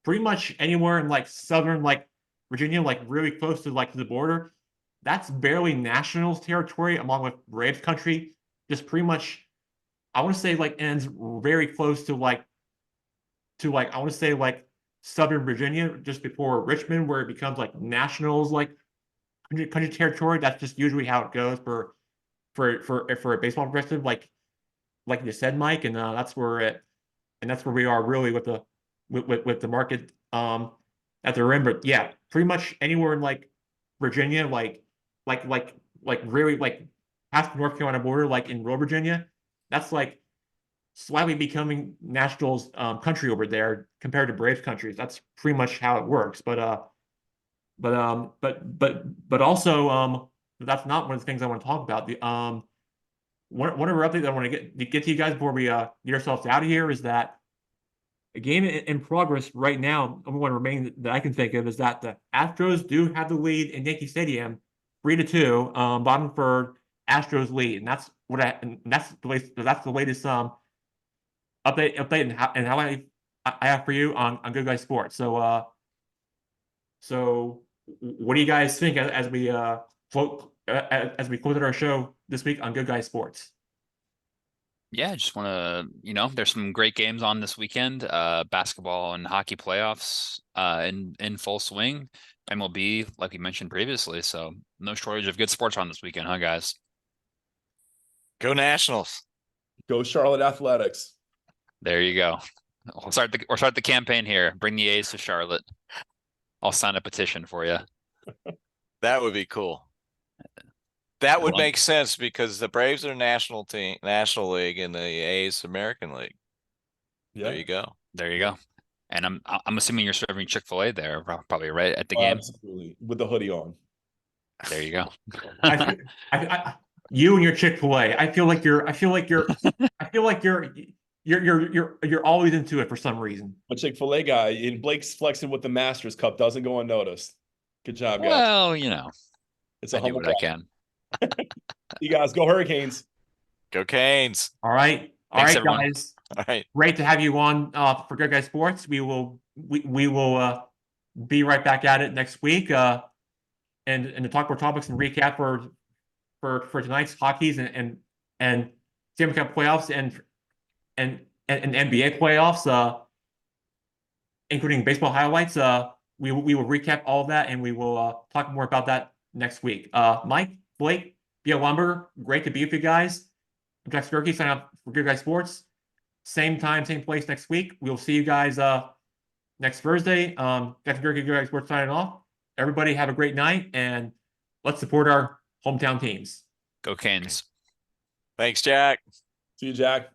pretty much anywhere in like southern like Virginia, like really close to like the border, that's barely Nationals territory along with Braves country. Just pretty much, I want to say like ends very close to like I want to say like southern Virginia, just before Richmond, where it becomes like Nationals like country territory. That's just usually how it goes for a baseball perspective, like you said, Mike, and that's where we are really with the market at the rim. But yeah, pretty much anywhere in like Virginia, like really like past the North Carolina border, like in rural Virginia, that's like slightly becoming Nationals country over there compared to Braves countries. That's pretty much how it works. But also that's not one of the things I want to talk about. The one of our updates I want to get to you guys before we get ourselves out of here is that a game in progress right now. Only one remaining that I can think of is that the Astros do have the lead in Yankee Stadium, 3-2, bottom for Astros lead, and that's the latest update and how I have for you on Good Guy Sports. So what do you guys think as we as we close out our show this week on Good Guy Sports? Yeah, just want to, there's some great games on this weekend. Basketball and hockey playoffs in full swing. MLB, like we mentioned previously, so no shortage of good sports on this weekend, huh, guys? Go Nationals. Go Charlotte Athletics. There you go. We'll start the campaign here. Bring the A's to Charlotte. I'll sign a petition for you. That would be cool. That would Well, make sense because the Braves are National League, and the A's American League. Yeah. There you go. There you go. And I'm assuming you're serving Chick-fil-A there, probably right at the game. Absolutely, with the hoodie on. There you go. You and your Chick-fil-A. I feel like you're always into it for some reason. A Chick-fil-A guy, and Blake's flexing with the Masters Cup doesn't go unnoticed. Good job, guys. Well, It's a I do humble what I brag. can. You guys go Hurricanes. Go Canes. All right, Thanks, everyone. guys. All right. Great to have you on for Good Guy Sports. We will be right back at it next week and to talk more topics and recap for tonight's hockey's and Stanley Cup playoffs and NBA playoffs, including baseball highlights. We will recap all of that and we will talk more about that next week. Mike, Blake, Bia Lumber, great to be with you guys. I'm Jack Skirky, signing up for Good Guy Sports. Same time, same place next week. We'll see you guys next Thursday. Jack Skirky, Good Guy Sports signing off. Everybody have a great night and let's support our hometown teams. Go Canes. Thanks, Jack. See you, Jack.